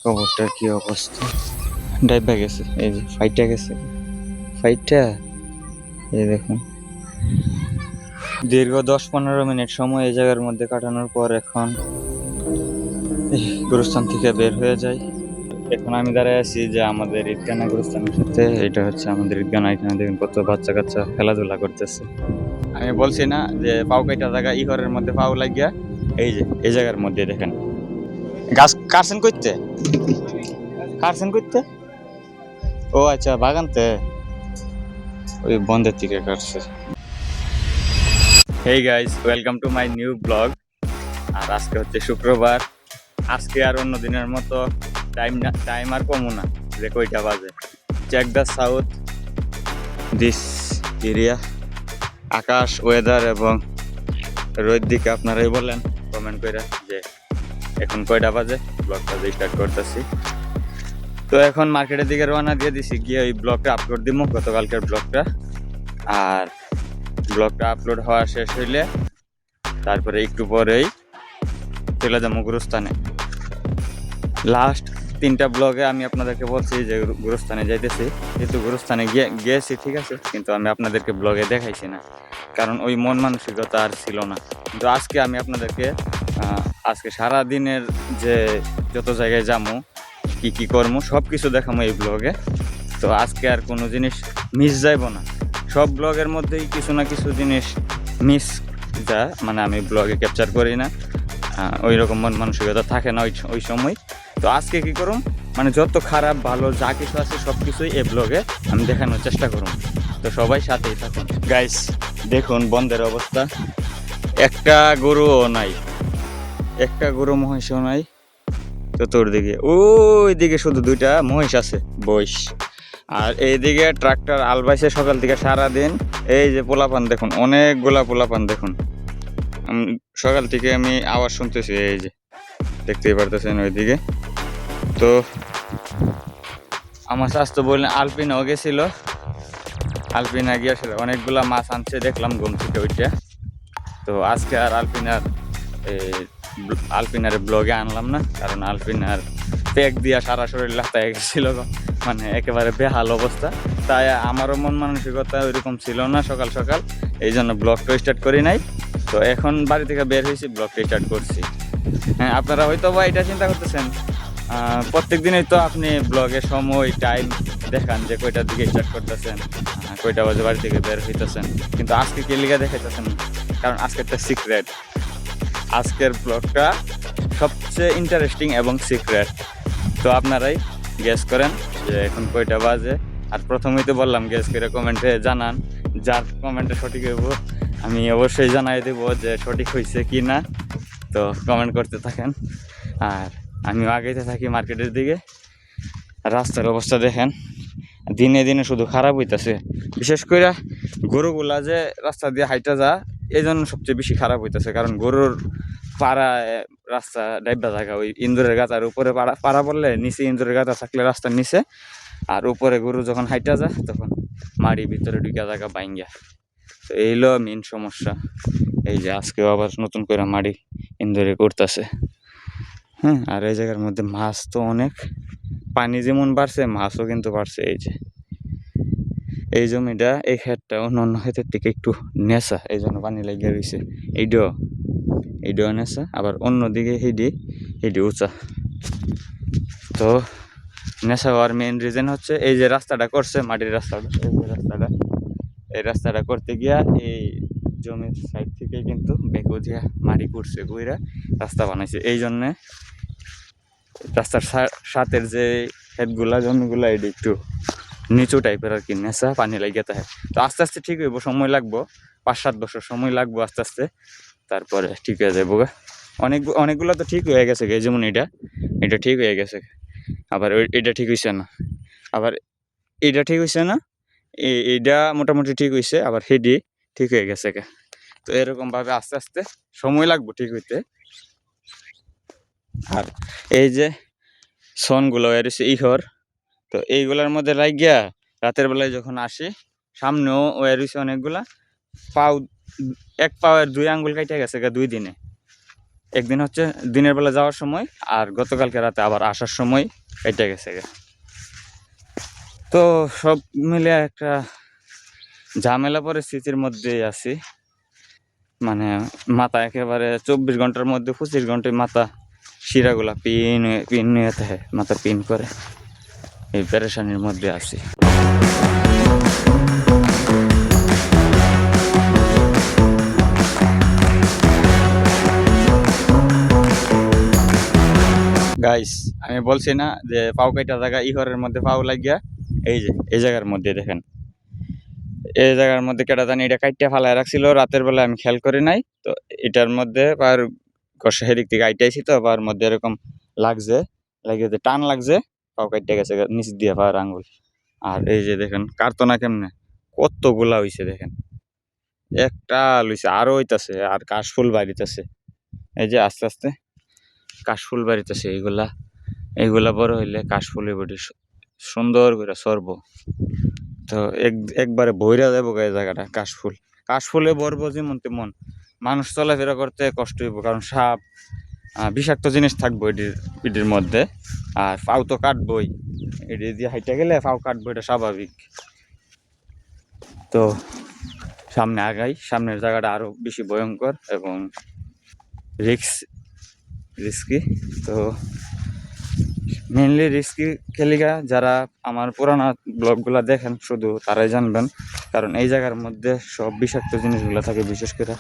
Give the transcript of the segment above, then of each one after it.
খবরটা কি অবস্থা? ডাইবা গেছে, এই যে ফাইটটা গেছে, ফাইটটা এই দেখুন। দীর্ঘ 10-15 মিনিট সময় এই জায়গার মধ্যে কাটানোর পর এখন গুরুস্থান থেকে বের হয়ে যায়। এখন আমি দাঁড়ায় আছি যে আমাদের ঈদগানা গুরুস্থানের সাথে। এটা হচ্ছে আমাদের ঈদগানা। এখানে দেখুন কত বাচ্চা কাচ্চা খেলাধুলা করতেছে। আমি বলছি না যে পাও কাইটা জায়গা ইহরের মধ্যে পাও লাগিয়া, এই যে এই জায়গার মধ্যে দেখেন গাছ কাটছেন করতে, কাটছেন করতে। ও আচ্ছা, বাগানতে ওই বন্ধের থেকে কাটছে। Hey guys, welcome to my new blog. আর আজকে হচ্ছে শুক্রবার। আজকে আর অন্য দিনের মতো টাইম আর কমও না যে কয়টা বাজে। Check the south this area. আকাশ, ওয়েদার এবং রোদ দিকে আপনারাই বলেন কমেন্ট করে যে এখন কয়টা বাজে। ব্লগটা স্টার্ট করতেছি। তো এখন মার্কেটের দিকে রওনা দিয়ে দিছি, গিয়ে ওই ব্লগটা আপলোড দিব, গতকালকের ব্লগটা। আর ব্লগটা আপলোড হওয়া শেষ হইলে তারপরে একটু পরেই চলে যাবো গুরুস্থানে। লাস্ট 3টা ব্লগে আমি আপনাদেরকে বলছি যে গুরুস্থানে যাইতেছি, কিন্তু গুরুস্থানে গিয়েছি ঠিক আছে, কিন্তু আমি আপনাদেরকে ব্লগে দেখাইছি না, কারণ ওই মন মানসিকতা আর ছিল না। কিন্তু আজকে আমি আপনাদেরকে আজকে সারা দিনের যে যত জায়গায় যাবো, কি করবো, সব কিছু দেখাবো এই ব্লগে। তো আজকে আর কোনো জিনিস মিস যাইব না। সব ব্লগের মধ্যেই কিছু না কিছু জিনিস মিস যা মানে আমি ব্লগে ক্যাপচার করি না, ওই রকম মন মানসিকতা থাকে না ওই সময়। তো আজকে কি করুম, মানে যত খারাপ ভালো যা কিছু আছে সব কিছুই এই ব্লগে আমি দেখানোর চেষ্টা করুম। তো সবাই সাথেই থাকুন গাইস। দেখুন বন্ধের অবস্থা, একটা গরুও নাই, একটা গরু মহিষও নাই। চতুর্দিকে ওই দিকে শুধু 2টা মহিষ আছে বইস। আর এইদিকে ট্রাক্টর আলবাইছে সকাল থেকে সারাদিন। এই যে পোলাপান দেখুন, অনেকগুলা পোলাপান দেখুন। সকাল থেকে আমি আওয়াজ শুনতেছি, এই যে দেখতেই পারতেছেন ওইদিকে। তো আমার স্বাস্থ্য বললেন আলপিনাও গেছিল, আলপিনা গিয়ে আসলে অনেকগুলা মাছ আনছে দেখলাম ঘুম থেকে ওইটা। তো আজকে আর আলপিনার ব্লগে আনলাম না, কারণ আলপিনার প্যাক দিয়া সারা শরীর লাফায় গেছিল, মানে একেবারে বেহাল অবস্থা। তাই আমারও মন মানসিকতা ওইরকম ছিল না সকাল সকাল, এই জন্য ব্লগটা স্টার্ট করি নাই। তো এখন বাড়ি থেকে বের হয়েছি, ব্লগটা স্টার্ট করছি। হ্যাঁ, আপনারা হয়তো বা এটা চিন্তা করতেছেন প্রত্যেক দিনই তো আপনি ব্লগের সময় টাইম দেখান যে কয়টার দিকে স্টার্ট করতেছেন, কয়টা বাজে বাড়ি থেকে বের হইতেছেন, কিন্তু আজকে কে লিগা দেখাইতেছেন? কারণ আজকে একটা সিক্রেট। আজকের ব্লগটা সবচেয়ে ইন্টারেস্টিং এবং সিক্রেট। তো আপনারাই গেস করেন যে এখন কয়টা বাজে। আর প্রথমেই তো বললাম গেস করে কমেন্টে জানান, যার কমেন্টে সঠিক হইব আমি অবশ্যই জানাই দেব যে সঠিক হয়েছে কি না। তো কমেন্ট করতে থাকেন আর আমিও আগাইতে থাকি মার্কেটের দিকে। রাস্তার অবস্থা দেখেন, দিনে দিনে শুধু খারাপ হইতেছে। বিশেষ করে গরুগুলা যে রাস্তা দিয়ে হাইটা যা, এই জন্য সবচেয়ে বেশি খারাপ হইতেছে, কারণ গরুর পাড়া রাস্তা ডাইবা জায়গা, ওই ইন্দুরের গাছার উপরে পাড়া পড়লে নিচে ইন্দুরের গাছা থাকলে রাস্তার নিচে, আর উপরে গরু যখন হাইটা যায় তখন মাড়ি ভিতরে ঢুকা জায়গা বাইঙ্গা। তো এইলো মেন সমস্যা। এই যে আজকেও আবার নতুন করে মাড়ি ইন্দুরে করতেছে। হ্যাঁ, আর এই জায়গার মধ্যে মাছ তো অনেক, পানি যেমন বাড়ছে মাছও কিন্তু বাড়ছে। এই যে এই জমিটা, এই ক্ষেতটা অন্য অন্য ক্ষেতের থেকে একটু নেশা, এই জন্য পানি লাগিয়ে রয়েছে। এইটাও নেশা, আবার অন্যদিকে হেডি উঁচা। তো নেশা হওয়ার মেন রিজন হচ্ছে এই যে রাস্তাটা করছে, মাটির রাস্তাটা, এই রাস্তাটা করতে গিয়া এই জমির সাইড থেকে কিন্তু বেকু দিয়া মাটি করছে, গুইরা রাস্তা বানাইছে। এই জন্যে রাস্তার সাথের যে ক্ষেতগুলা জমিগুলা এটা একটু নিচু টাইপের আর কি, নেশা পানি লাগিয়ে থাকে। তো আস্তে আস্তে ঠিক হইব, সময় লাগবো, 5-7 বছর সময় লাগবো আস্তে আস্তে, তারপরে ঠিক হয়ে যাবো। অনেকগুলো তো ঠিক হয়ে গেছে, যেমন এটা ঠিক হয়ে গেছে, আবার এটা ঠিক হয়েছে না, আবার এটা ঠিক হয়েছে না, এইটা মোটামুটি ঠিক হয়েছে, আবার হেডি ঠিক হয়ে গেছে। তো এরকম ভাবে আস্তে আস্তে সময় লাগবো ঠিক হইতে। আর এই যে সনগুলো এসে ইহর, তো এইগুলার মধ্যে লাগিয়া রাতের বেলায় যখন আসি, সামনেও ওয়ার হয়েছে অনেকগুলা। পাও, এক পাওয়ের 2 আঙ্গুল কাইটা গেছে 2 দিনে। একদিন হচ্ছে দিনের বেলা যাওয়ার সময়, আর গতকালকে রাতে আবার আসার সময় কেটে গেছে গে। তো সব মিলে একটা ঝামেলা পরিস্থিতির মধ্যেই আছি। মানে মাথা একেবারে 24 ঘন্টার মধ্যে 25 ঘন্টায় মাথা শিরাগুলা পিন নিয়ে থাকে, মাথা পিন করে, এই পেরেশানির মধ্যে আছি। গাইস, আমি বলছি না যে পাও কাটা জায়গা ইহরের মধ্যে পাও লাগিয়া, এই যে এই জায়গার মধ্যে দেখেন, এই জায়গার মধ্যে কেটা জানি এটা কাইটা ফালায় রাখছিল রাতের বেলা, আমি খেয়াল করি নাই। তো এটার মধ্যে পার কষা হেদিক থেকে আইটাইছি, তো পার মধ্যে এরকম লাগছে, লাগিয়ে যে টান লাগছে, পাও কাইটে গেছে নিচ দিয়ে পায়ের আঙ্গুল। আর এই যে দেখেন কার্তনা কেমনে কতগুলা হইছে দেখেন, একটা লইছে আরো হইতাছে, আর কাশফুল বাড়িতেছে, এই যে আস্তে আস্তে কাশফুল বাড়িতেছে। এইগুলা এইগুলা বড় হইলে কাশফুলে বডি সুন্দর করে সরব। তো একবারে বইরা যাবো এই জায়গাটা, কাশফুলে ভরবো যেমন তেমন, মানুষ চলাফেরা করতে কষ্ট হইব, কারণ সাপ বিষাক্ত জিনিস থাকবো এটির মধ্যে। আর পাও তো কাটবই, এটি দিয়ে হাইটা গেলে পাও কাটবো, এটা স্বাভাবিক। তো সামনে আগাই, সামনের জায়গাটা আরো বেশি ভয়ঙ্কর এবং রিস্কি। তো মেনলি রিস্কি খেলিগা যারা আমার পুরানো ব্লগগুলো দেখেন শুধু তারাই জানবেন, কারণ এই জায়গার মধ্যে সব বিষাক্ত জিনিসগুলো থাকে, বিশেষ করে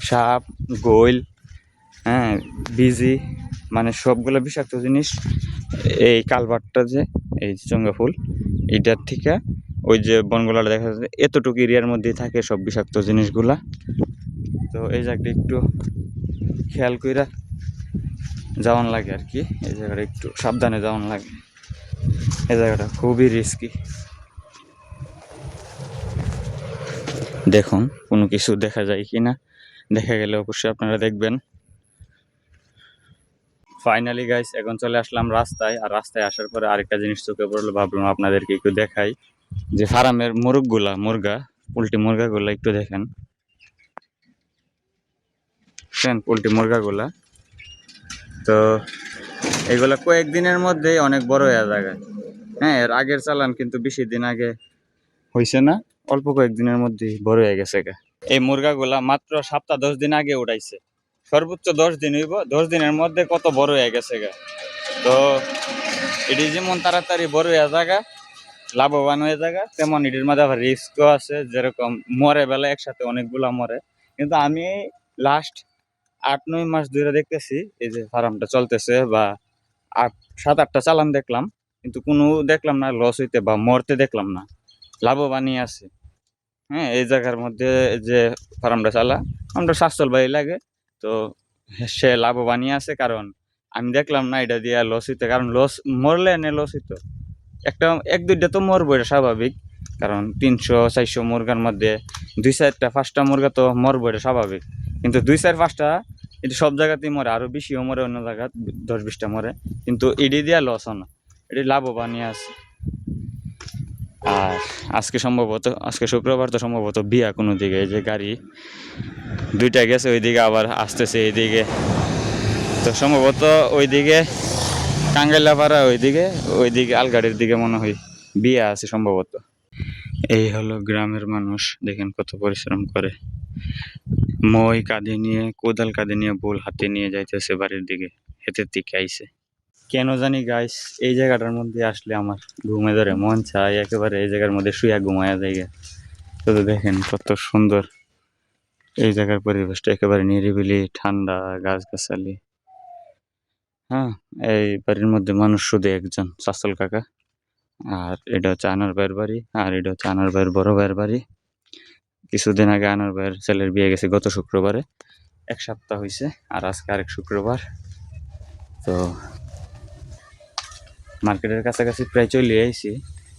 সাপ, গোইল, হ্যাঁ, বিজি, মানে সবগুলো বিষাক্ত জিনিস। এই কালভারটা যে এই চঙ্গা ফুল, এইটার থেকে ওই যে বনগুলা দেখা যাচ্ছে এতটুকু এরিয়ার মধ্যেই থাকে সব বিষাক্ত জিনিসগুলা। তো এই জায়গাটা একটু খেয়াল কইরা যাওয়ান লাগে আর কি, এই জায়গাটা একটু সাবধানে যাওয়ান লাগে, এই জায়গাটা খুবই রিস্কি। দেখুন কোনো কিছু দেখা যায় কি না, দেখা গেলে অবশ্যই আপনারা দেখবেন। ফাইনালি গাইস, এখন চলে আসলাম রাস্তায়, আর রাস্তায় আসার পরে আরেকটা জিনিস চোখে পড়লো, ভাবলাম আপনাদেরকে একটু দেখাই, যে ফার্মের পোল্ট্রি মুরগাগুলা একটু দেখেন, পোল্ট্রি মুরগাগুলা। তো এগুলা কয়েকদিনের মধ্যেই অনেক বড় হয়ে যায়। হ্যাঁ, এর আগের চালান কিন্তু বেশি দিন আগে হয়েছে না, অল্প কয়েকদিনের মধ্যেই বড় হয়ে গেছে। এই মুরগাগুলা মাত্র সপ্তাহ 10 দিন আগে উঠাইছে, সর্বোচ্চ 10 দিন হইব, 10 দিনের মধ্যে কত বড় হয়ে গেছে। তো এটি যেমন তাড়াতাড়ি বড় হয়ে জায়গা, লাভবান হয়ে জায়গা, তেমন এটির মধ্যে আবার রিস্কও আছে, যেরকম মরে বেলা একসাথে অনেকগুলা মরে। কিন্তু আমি লাস্ট 8-9 মাস ধরে দেখতেছি এই যে ফার্মটা চলতেছে, বা 7-8টা চালান দেখলাম, কিন্তু কোনো দেখলাম না লস হইতে বা মরতে দেখলাম না, লাভবানই আছে। হ্যাঁ, এই জায়গার মধ্যে যে ফার্মটা চালা আমরা স্বাস্থ্য ভাই লাগে, তো সে লাভবানই আছে, কারণ আমি দেখলাম না এটা দিয়ে লস হইতে, কারণ লস মরলে এনে লস হইতো, একটা 1-2টা তো মরবো, এটা স্বাভাবিক, কারণ 300-400 মুরগার মধ্যে 2-4টা-5টা মুরগা তো মরবো, এটা স্বাভাবিক। কিন্তু 2-4-5টা এটা সব জায়গাতেই মরে, আরো বেশিও মরে অন্য জায়গা 10-20টা মরে, কিন্তু এটি দিয়া লস হয় না, এটি লাভবানই আছে। আর আজকে শুক্রবার, তো সম্ভবত বিয়া কোনো দিকে, এই যে গাড়ি 2টা গেছে ওইদিকে, আবার আসতেছে এইদিকে, তো সম্ভবত ওইদিকে কাঙ্গাইলাপাড়া, ওইদিকে আলগাড়ির দিকে মনে হয় বিয়া আছে সম্ভবত। এই হলো গ্রামের মানুষ, দেখেন কত পরিশ্রম করে, মই কাঁধে নিয়ে, কোদাল কাঁধে নিয়ে, বোল হাতে নিয়ে যাইতেছে বাড়ির দিকে, হেতের দিকে আইছে। কেন জানি গাইস, এই জায়গাটার মধ্যে আসলে আমার ঘুমে ধরে, মন চায় একেবারে এই জায়গার মধ্যে শুয়ে ঘুমায়া যায়। তো দেখেন কত সুন্দর এই জায়গার পরিবেশটা, একেবারে নিরিবিলি, ঠান্ডা, গাছগাছালি। হ্যাঁ, এই বাড়ির মধ্যে মানুষ শুধু একজন, সাসল কাকা। আর এটা হচ্ছে আনার ভাইয়ের বাড়ি, আর এটা হচ্ছে আনার ভাইয়ের বড় ভাইয়ের বাড়ি। কিছুদিন আগে আনার ভাইয়ের ছেলের বিয়ে গেছে, গত শুক্রবারে, 1 সপ্তাহ হয়েছে, আর আজকে আরেক শুক্রবার। তো মার্কেটের কাছাকাছি প্রায় চলে আইছি,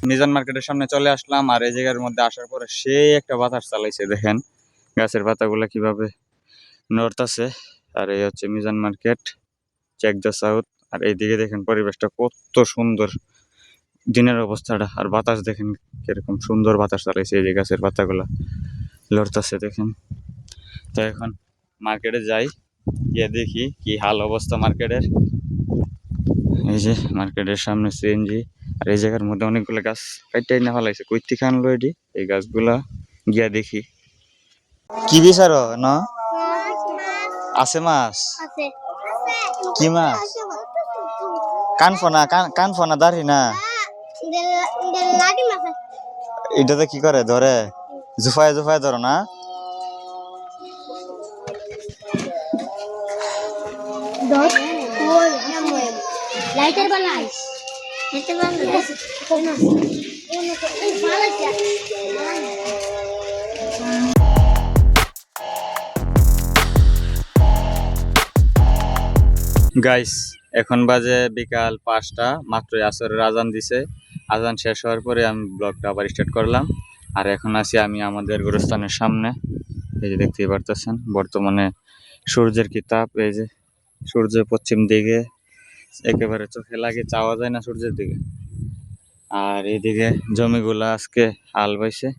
মিজান মার্কেটের সামনে চলে আসলাম। আর এই জায়গার মধ্যে আসার পরে সেই একটা বাতাস চালাইছে, দেখেন গাছের পাতাগুলো কিভাবে নড়তাছে। আর এই হচ্ছে Mizan market, check the south. আর এইদিকে দেখেন পরিবেশটা কত সুন্দর, দিনের অবস্থাটা, আর বাতাস দেখেন কিরকম সুন্দর বাতাস চালাইছে, এই যে গাছের পাতাগুলা লড়তাছে দেখেন। তো এখন মার্কেটে যাই, গিয়ে দেখি কি হাল অবস্থা মার্কেটের। এই যে মার্কেটের সামনে সিএনজি, আর এই জায়গার মধ্যে অনেকগুলো গাছ কাইটাই না ফেলাইছে, কই থেকে আনলো এটি এই গাছগুলা, গিয়া দেখি। কি বিচারো না আছে মাছ? কি মাছ? কানফনা, কানফনা দাঁড়ি না, এটাতে কি করে ধরে? জুফায় জুফায় ধরো না? লাইটার বালাই গাইস, এখন বাজে বিকাল 5টা, মাত্রই আসরের আজান দিছে। আজান শেষ হওয়ার পরে আমি ব্লগটা আবার স্টার্ট করলাম। আর এখন আছি আমি আমাদের গোরস্থানের সামনে। এই যে দেখতেই পারতেছেন বর্তমানে সূর্যের কি তাপ, এই যে সূর্য পশ্চিম দিকে, একেবারে চোখে লাগে, চাওয়া যায় না সূর্যের দিকে। আর এইদিকে জমিগুলা আজকে হাল বাইছে।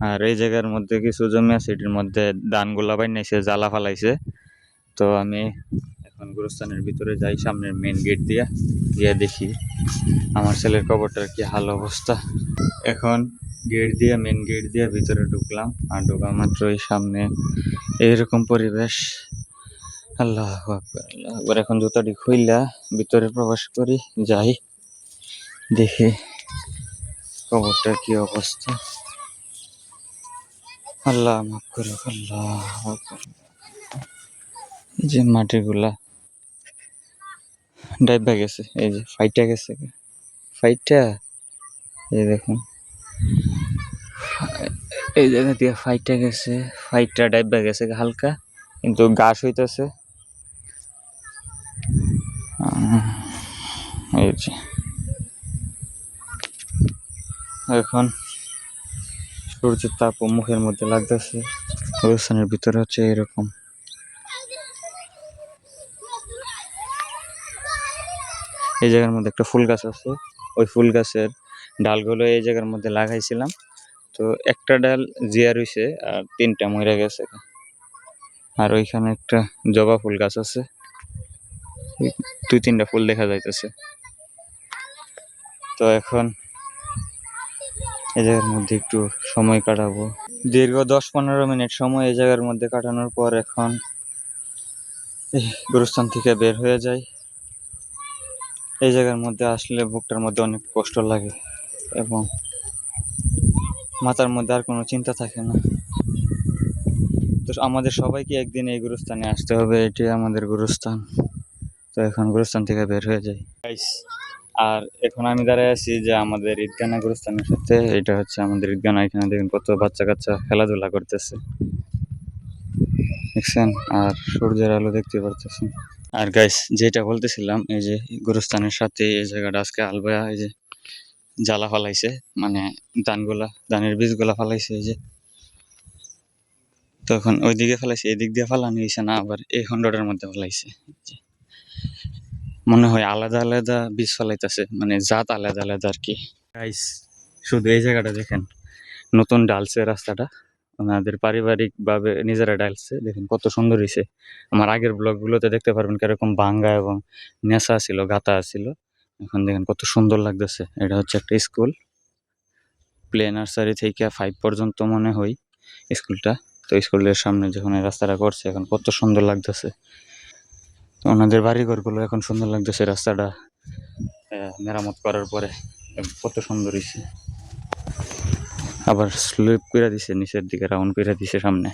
আর এই জায়গার মধ্যে কিছু জমি আছে, এটির মধ্যে ধানগুলা বাইনাইছে, জ্বালা ফালাইছে। তো আমি এখন গোরস্থানের ভিতরে যাই, সামনের মেন গেট দিয়ে গিয়ে দেখি আমার ছেলের কবরটার কি হাল অবস্থা। এখন গেট দিয়ে, মেন গেট দিয়ে ভিতরে ঢুকলাম, আর ঢোকা মাত্রই সামনে এইরকম পরিবেশ। আল্লাহ আকবার, আল্লাহ আকবার। এখন জুতাটি খুইলা ভিতরে প্রবেশ করি, যাই দেখি কবরটার কি অবস্থা। আল্লাহ মাফ করুক, আল্লাহ আকবার। এই যে মাটিগুলা ডাইবা গেছে, এই যে ফাইটা গেছে, ফাইটা এই দেখুন, এই জায়গা দিয়ে ফাইটা গেছে, ফাইটটা ডাইবা গেছে হালকা, কিন্তু ঘাস হইতেছে। এই যে এখন সূর্যের তাপ মুখের মধ্যে লাগতেছে। গোরস্থানের ভিতরে হচ্ছে এরকম। এই জায়গার মধ্যে একটা ফুল গাছ আছে, ওই ফুল গাছের ডালগুলো এই জায়গার মধ্যে লাগাইছিলাম। তো একটা ডাল জিয়া রইছে আর 3টা মরে গেছে। আর ওইখানে একটা জবা ফুল গাছ আছে, 2-3টা ফুল দেখা যাইতেছে। তো এখন এই জায়গার মধ্যে একটু সময় কাটাবো, দীর্ঘ 10-15 মিনিট সময় এই জায়গার মধ্যে কাটানোর পর এখন গোরস্থান থেকে বের হয়ে যায়। এই জায়গার মধ্যে আসলে বুকটার মধ্যে অনেক কষ্ট লাগে এবং মাথার মধ্যে আর কোনো চিন্তা থাকে না। তো আমাদের সবাইকে একদিন এই গোরস্থানে আসতে হবে, এটি আমাদের গোরস্থান। তো এখন গোরস্থান থেকে বের হয়ে যাই। আর এখন আমি দাঁড়ায় আছি যে আমাদের ঈদগানা গোরস্থানের সাথে, এটা হচ্ছে আমাদের ঈদগানা। এখানে দেখেন কত বাচ্চা কাচ্চা খেলাধুলা করতেছে, দেখছেন? আর সূর্যের আলো দেখতে পারতেছেন। আর গাইস, যেটা বলতেছিলাম, এই যে গোরস্থানের সাথে এই জায়গাটা আজকে আলবায়া এই যে জ্বালা ফালাইছে, মানে ধানের বীজগুলা ফালাইছে। এই যে তখন ওইদিকে ফেলাইছে, এদিক দিয়ে ফালানো হয়েছে না, আবার এই খণ্ডটার মধ্যে ফেলাইছে। মনে হয় আলাদা আলাদা বীজ ফেলাইতেছে, মানে জাত আলাদা আলাদা আর কি। গাইস, শুধু এই জায়গাটা দেখেন, নতুন ডালছে রাস্তাটা, ওনাদের পারিবারিক ভাবে নিজেরা ডালছে। দেখেন কত সুন্দর হয়েছে। আমার আগের ব্লগগুলোতে দেখতে পারবেন কিরকম ভাঙ্গা এবং নেশা ছিল, গাতা ছিল। এখন দেখেন কত সুন্দর লাগতেছে। এটা হচ্ছে একটা স্কুল, প্লে নার্সারি থেকে 5 পর্যন্ত মনে হয় স্কুলটা। তো স্কুলের সামনে যখন এই রাস্তাটা করছে, এখন কত সুন্দর লাগতেছে। তো ওনাদের বাড়িঘরগুলো এখন সুন্দর লাগতেছে, রাস্তাটা মেরামত করার পরে কত সুন্দর হয়েছে। আবার স্লিপ করে দিছে, নিচের দিকে রাউন্ড করে দিছে সামনে।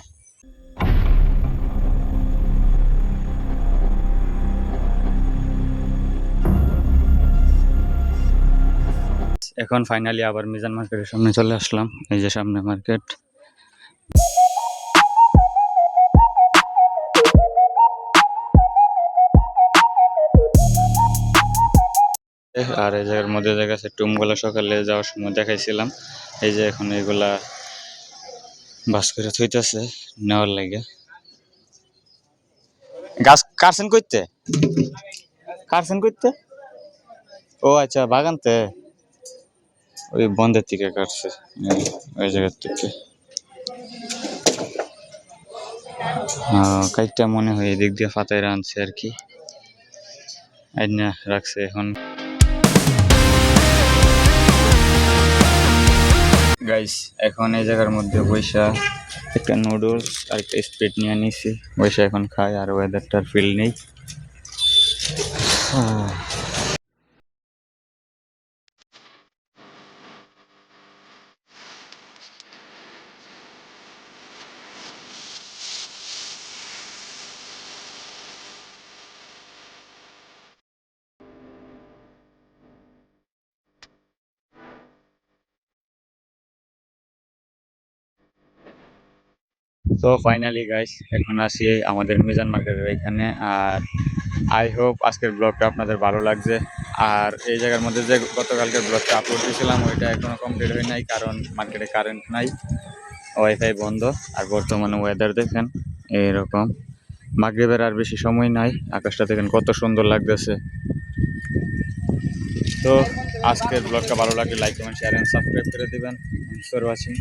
এখন ফাইনালি আবার মিজান মার্কেটের সামনে চলে আসলাম। এই যে সামনে মার্কেট। আর এই জায়গার মধ্যে দেখা যাচ্ছে টুমগুলা সকালে যাওয়ার সময় দেখাইছিলাম। এই যে এখন এগুলা বাস করে থইতেছে নেওয়ার লাগে। গাছ কাটছেন করতে, কাটছেন করতে? ও আচ্ছা, বাগানতে ওই বন্ধের থেকে কাটছে, ওই জায়গার থেকে। কাইটটা মনে হয় এদিক দিয়ে ফাতায় আনছে আর কি, আইনা রাখছে এখন। গাইস এখন এই জায়গার মধ্যে বৈশা একটা নুডলস আর একটা স্প্রিট নিয়ে নিছি, বৈশা এখন খাই আর ওয়েদারটার ফিল নেই। তো ফাইনালি গাইস এখন আসি আমাদের মিজান মার্কেটের এখানে। আর আই হোপ আজকের ব্লগটা আপনাদের ভালো লাগছে। আর এই জায়গার মধ্যে যে গতকালকের ব্লগটা আপলোড দিয়েছিলাম ওইটা এখনো কমপ্লিট হয় নাই, কারণ মার্কেটে কারেন্ট নাই, ওয়াইফাই বন্ধ। আর বর্তমানে ওয়েদার দেখেন এইরকম, মাগরিবের আর বেশি সময় নাই, আকাশটা দেখেন কত সুন্দর লাগতেছে। তো আজকের ব্লগটা ভালো লাগলে like comment share and subscribe করে দিবেন। Thanks for watching.